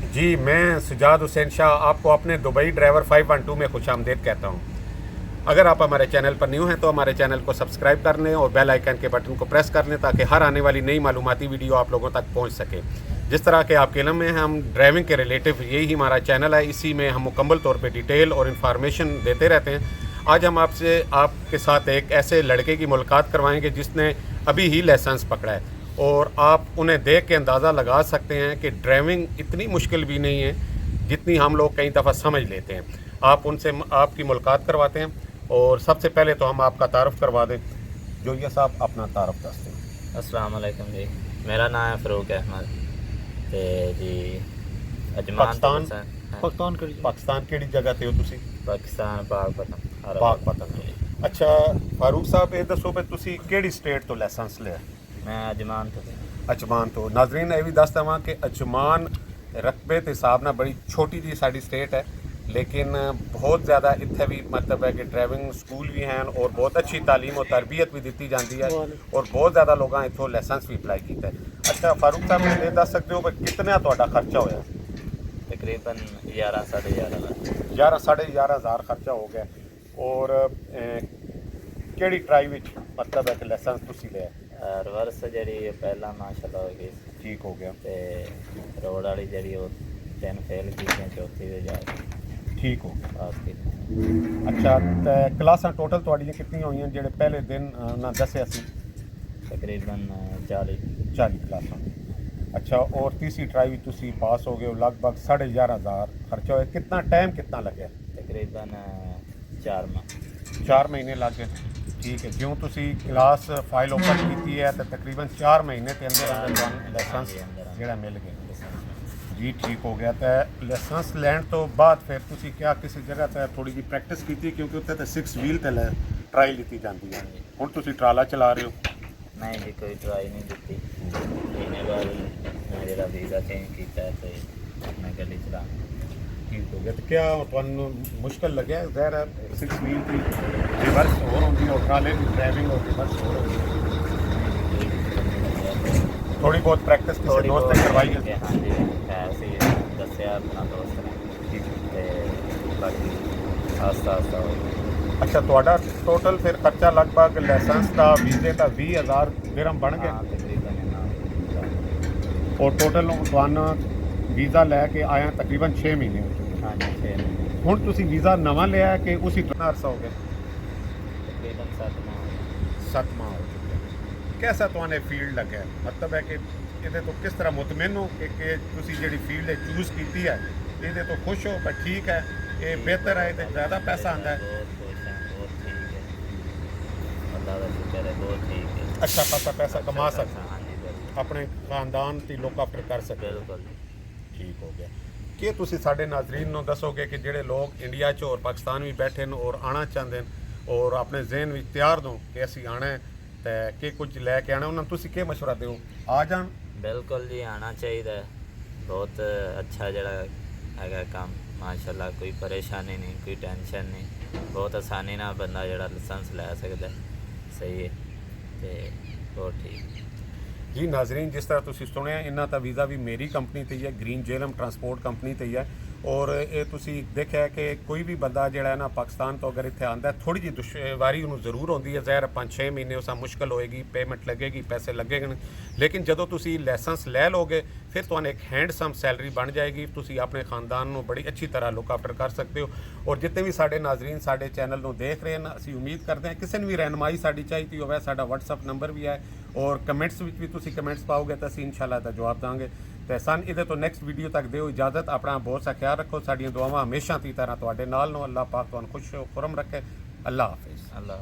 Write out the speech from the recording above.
जी, मैं सुजाद हुसैन शाह आपको अपने दुबई ड्राइवर 512 में खुशामदीद कहता हूँ। अगर आप हमारे चैनल पर न्यू हैं तो हमारे चैनल को सब्सक्राइब कर लें और बेल आइकन के बटन को प्रेस कर लें ताकि हर आने वाली नई मालूमाती वीडियो आप लोगों तक पहुँच सके। जिस तरह के आपके इल्म में हैं, हम ड्राइविंग के रिलेटिव यही हमारा चैनल है, इसी में हम मुकम्मल तौर पर डिटेल और इन्फॉर्मेशन देते रहते हैं। आज हम आपके साथ एक ऐसे लड़के की मुलाकात करवाएंगे जिसने अभी ही लाइसेंस पकड़ा है, और आप उन्हें देख के अंदाज़ा लगा सकते हैं कि ड्राइविंग इतनी मुश्किल भी नहीं है जितनी हम लोग कई दफ़ा समझ लेते हैं। आप उनसे आपकी मुलाकात करवाते हैं, और सबसे पहले तो हम आपका तारुफ करवा दें। जो ये साहब अपना तारुफ दसते हैं। अस्सलाम वालेकुम जी, मेरा नाम है फ़रूक अहमद ते जी अजमान पाकिस्तान केड़ी जगह ते हो तुसी? पाकिस्तान पाकपतन। पाकपतन। अच्छा फारूक साहब, ये दसो भी तुसी केड़ी स्टेट तो लाइसेंस लिया? मैं अजमान तो अजमान तो नाजरीन ये भी दस देव कि अजमान रकबे के हिसाब न बड़ी छोटी जी साड़ी स्टेट है, लेकिन बहुत ज़्यादा इत्थे भी मतलब है कि ड्राइविंग स्कूल भी हैं और बहुत अच्छी तालीम और तरबियत भी दी जाती है, और बहुत ज़्यादा लोगों इतों लाइसेंस भी अप्लाई किया है। अच्छा फारूक साहब, ये दस सकते हो कि कितना तुहाडा खर्चा होया? तकरीबन 11 साढ़े 11,500 खर्चा हो गया। और केड़ी ट्राई विच मतलब है कि लाइसेंस तुसी लिया? रिवर्स जी पहला माशाल्लाह हो गई, ठीक हो गया। ते रोड वाली जी 3 फेल की, चौथी दे जा ठीक हो गया। पास की। अच्छा तो क्लासां टोटल तुहाडियां कितनी हुई जेडे पहले दिन ना दस्या सी? तकरीबन 40 क्लासां। अच्छा, और तीसरी ट्राई भी तुसी पास हो गए, लगभग 11,500 खर्चा होया। कितना टाइम कितना लगे? तकरीबन 4 महीने लग गए। ठीक है, ज्यों तुसी क्लास फाइल ओपन की है तो तकरीबन 4 महीने के अंदर अंदर लाइसेंस जोड़ा मिल गया जी। ठीक हो गया। तो लाइसेंस लैंड तो बाद फिर तुसी क्या किसी जगह ते थोड़ी जी प्रैक्टिस की, क्योंकि उत्थे तो 6 व्हील ते ट्राई ली जाती है। हुण तुसी ट्राला चला रहे हो? नहीं जी, कोई ट्राई नहीं दी। महीने बाद मैं जो वीज़ा चेंज किया तो मैं गड्डी चला। ठीक हो गया। तो क्या तुहानू मुश्किल लगे? ज़ाहिर है 6 व्हील की रिवर्स होर होंदी और ट्राले की ड्राइविंग और रिवर्स होर होंदी। थोड़ी बहुत प्रैक्टिस किसी दोस्त ने करवाई है? हाँ जी, ऐसे दसिया अपना दोस्त ने। ठीक है। बाकी आस्ता आस्ता हो गया। अच्छा, तो टोटल फिर खर्चा लगभग लाइसेंस का वीजे का 20,000 दिरहम बन गया। और टोटल तुहानू वीज़ा लैके आया तकरीबन 6 महीने हो चुके। हाँ जी, 6 महीने। हुण तुसी वीज़ा नवा लिया कि उसी कितना अरसा हो गया? तकरीबन 7 माह। 7 माह हो चुके हैं। कैसा तुहाने फील्ड लगे? मतलब है कि ये तो किस तरह मुतमिन हो कि तुसी जिहड़ी फील्ड चूज़ की है ये तो खुश हो? पर ठीक है, ये बेहतर है, ये ज़्यादा पैसा आता है? बहुत खुश हैं, बहुत ठीक है, अल्लाह का शुक्र है, बहुत ठीक है। अच्छा खासा पैसा कमा सकते हाँ जी, बिल्कुल अपने खानदान की लोग आफ्टर कर सकते? बिल्कुल। ठीक हो गया। कि तुसी साडे नाजरीन नूं दसोगे कि ਜਿਹੜੇ लोग इंडिया च और पाकिस्तान भी बैठे हैं और आना चाहते हैं और अपने जहन में तैयार दो कि असी आना है तो कि कुछ लैके आना, उन्होंने तुसी क्या मशवरा दो? आ जान? बिल्कुल जी, आना चाहिए। बहुत अच्छा जड़ा है काम माशाल्लाह, कोई परेशानी नहीं, कोई टेंशन नहीं, बहुत आसानी ना बंदा जड़ा लाइसेंस लै सकता है। सही है तो बहुत ठीक। जी नाजरीन, जिस तरह तुसी सुनिया इन्हों का वीज़ा भी मेरी कंपनी ते ही है, ग्रीन जेलम ट्रांसपोर्ट कंपनी ते ही है। और ये तुसी देखा है कि कोई भी बंदा जोड़ा है ना पाकिस्तान तो अगर इतने आता है थोड़ी जी दुश्वारी उन्होंने जरूर होती है। ज़ाहिर 5-6 महीने उस मुश्किल होएगी, पेमेंट लगेगी, पैसे लगेंगे, लेकिन जदों तुसी लाइसेंस लै लोगे फिर तो एक हैंडसम सैलरी बन जाएगी। तुसी अपने खानदान को बड़ी अच्छी तरह लुक आफ्टर कर सकते हो। और जितने भी साडे नाजरीन साडे चैनल को देख रहे हैं, असी उम्मीद करते हैं किसी ने भी रहनुमाई साडी चाहिए हो, साडा WhatsApp नंबर भी है, और कमेंट्स भी तुसी कमेंट्स पाओगे तो असी इंशाल्लाह दा जवाब देंगे। तो सन इहदे तो नैक्सट वीडियो तक दो इजाज़त। अपना बहुत सा ख्याल रखो। साडियां दुआवां हमेशा की तरह तुहाडे नाल नो। अल्लाह पाक तुहानू खुश खुरम रखे। अल्लाह हाफिज़। अल्लाह।